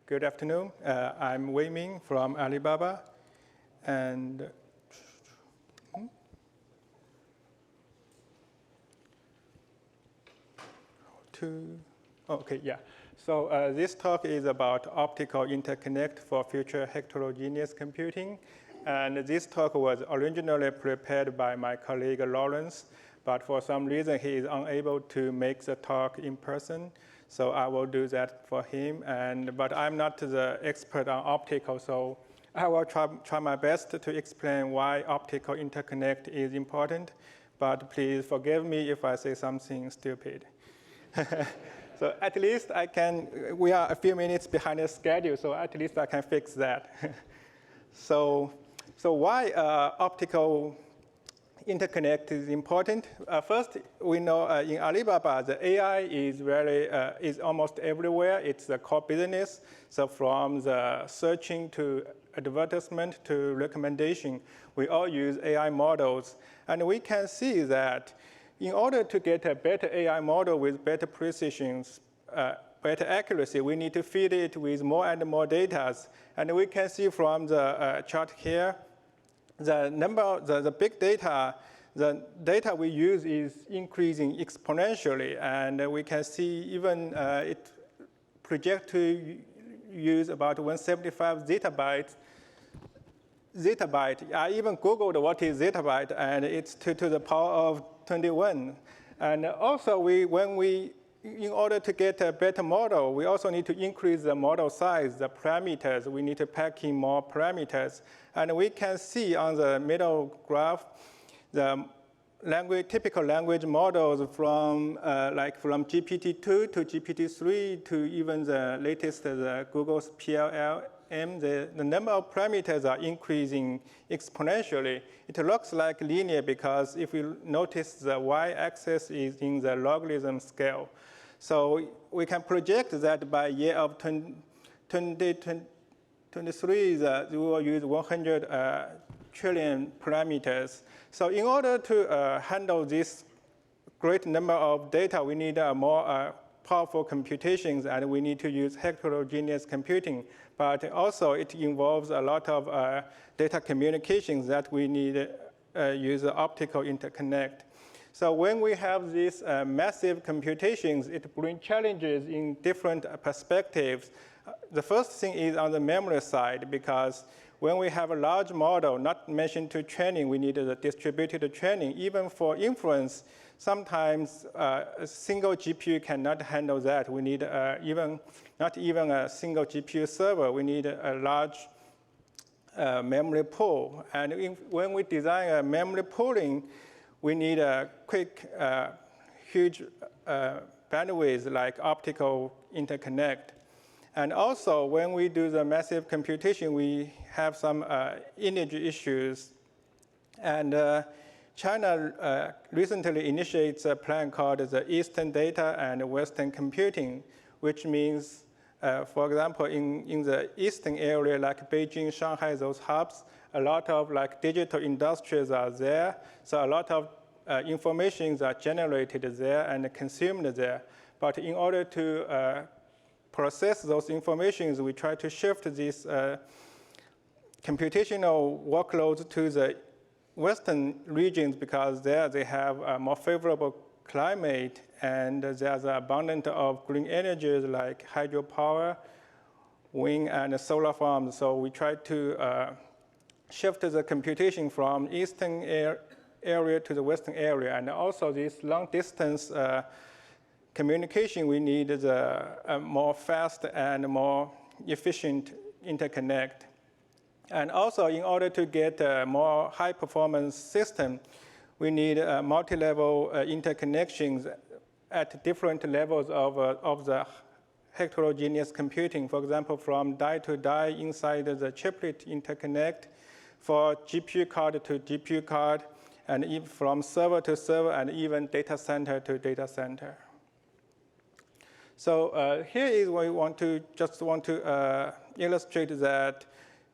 Good afternoon. I'm Weiming from Alibaba. And So this talk is about optical interconnect for future heterogeneous computing. And this talk was originally prepared by my colleague Lawrence, but for some reason he is unable to make the talk in person. So I will do that for him. But I'm not the expert on optical, so I will try my best to explain why optical interconnect is important. But please forgive me if I say something stupid. So at least I can, we are a few minutes behind the schedule, so at least I can fix that. So why optical interconnect is important? First, we know in Alibaba, the AI is almost everywhere. It's the core business. So from the searching to advertisement to recommendation, we all use AI models. And we can see that in order to get a better AI model with better precision, better accuracy, we need to feed it with more and more data. And we can see from the chart here, the big data, the data we use is increasing exponentially. And we can see even it project to use about 175 zettabyte. I even Googled what is zettabyte, and it's to the power of 21. And also, in order to get a better model, we also need to increase the model size, the parameters. We need to pack in more parameters. And we can see on the middle graph, the typical language models from GPT-2 to GPT-3 to even the latest, Google's PLLM, the number of parameters are increasing exponentially. It looks like linear because if you notice the y-axis is in the logarithm scale. So we can project that by year of 2023, we will use 100 trillion parameters. So in order to handle this great number of data, we need more powerful computations, and we need to use heterogeneous computing. But also, it involves a lot of data communications that we need use optical interconnect. So when we have these massive computations, it brings challenges in different perspectives. The first thing is on the memory side, because when we have a large model, not mentioned to training, we need a distributed training. Even for inference, sometimes a single GPU cannot handle that. We need not even a single GPU server. We need a large memory pool. And when we design a memory pooling, we need a quick, huge bandwidth like optical interconnect. And also, when we do the massive computation, we have some energy issues. And China recently initiates a plan called the Eastern Data and Western Computing, which means, for example, in the Eastern area, like Beijing, Shanghai, those hubs, a lot of digital industries are there. So a lot of informations are generated there and consumed there. But in order to process those informations, we try to shift these computational workloads to the Western regions because there they have a more favorable climate and there's an abundance of green energies like hydropower, wind, and solar farms. So we try to shift the computation from Eastern area to the Western area. And also this long distance communication, we need a more fast and more efficient interconnect. And also, in order to get a more high-performance system, we need multi-level interconnections at different levels of the heterogeneous computing. For example, from die to die inside the chiplet interconnect, for GPU card to GPU card, and even from server to server, and even data center to data center. So here is where we just want to illustrate that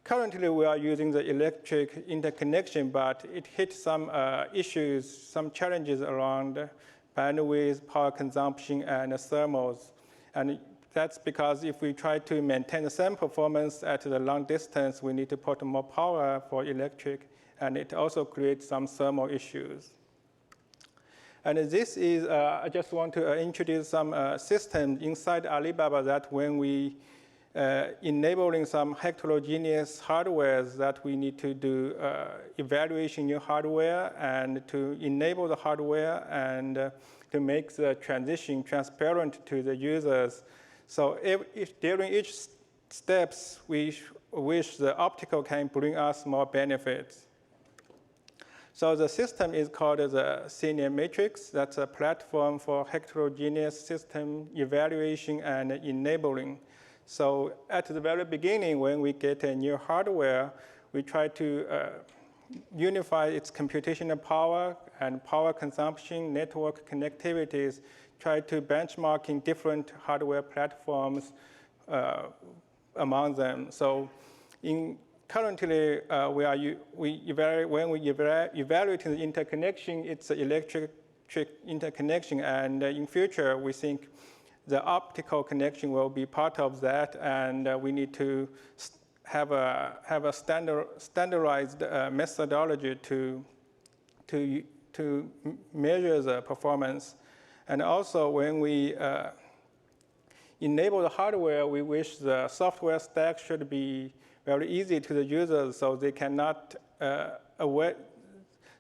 currently we are using the electric interconnection, but it hits some issues, some challenges around bandwidth, power consumption, and thermals. And that's because if we try to maintain the same performance at the long distance, we need to put more power for electric, and it also creates some thermal issues. And this is, I just want to introduce some systems inside Alibaba that when we enabling some heterogeneous hardware that we need to do evaluation new hardware and to enable the hardware and to make the transition transparent to the users. So if during each steps, we wish the optical can bring us more benefits. So the system is called the Senior Matrix. That's a platform for heterogeneous system evaluation and enabling. So at the very beginning, when we get a new hardware, we try to unify its computational power and power consumption, network connectivities, try to benchmarking different hardware platforms among them. So currently, when we evaluating the interconnection, it's an electric interconnection, and in future, we think the optical connection will be part of that, and we need to have a standardized methodology to measure the performance. And also, when we enable the hardware, we wish the software stack should be very easy to the users, so they cannot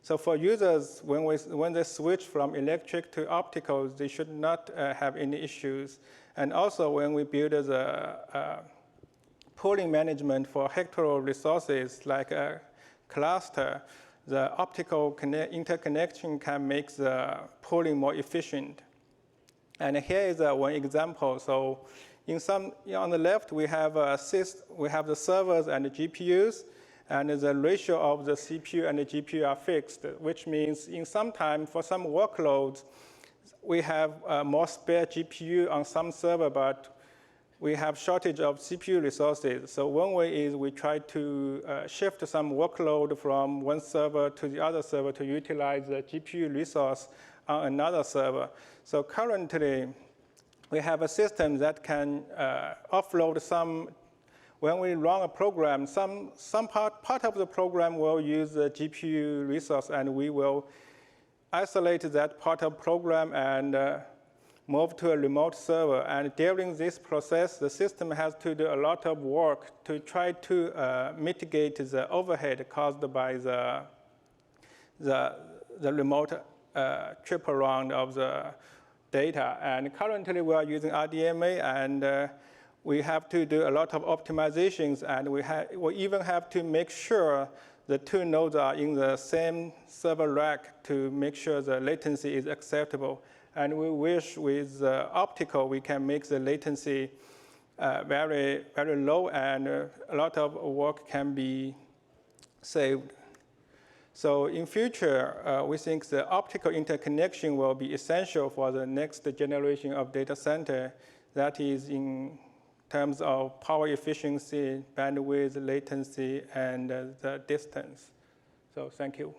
So for users, when they switch from electric to optical, they should not have any issues. And also, when we build the pooling management for hectare resources like a cluster, the optical interconnection can make the pooling more efficient. And here is one example. So on the left, we have the servers and the GPUs, and the ratio of the CPU and the GPU are fixed, which means in some time, for some workloads, we have more spare GPU on some server, but we have shortage of CPU resources. So one way is we try to shift some workload from one server to the other server to utilize the GPU resource on another server. So currently, we have a system that can offload some. When we run a program, some part of the program will use the GPU resource, and we will isolate that part of the program and move to a remote server. And during this process, the system has to do a lot of work to try to mitigate the overhead caused by the remote trip around of the data. And currently, we are using RDMA, and we have to do a lot of optimizations, and we even have to make sure the two nodes are in the same server rack to make sure the latency is acceptable. And we wish with optical, we can make the latency very, very low, and a lot of work can be saved. So in future, we think the optical interconnection will be essential for the next generation of data center. That is in terms of power efficiency, bandwidth, latency, and the distance. So thank you.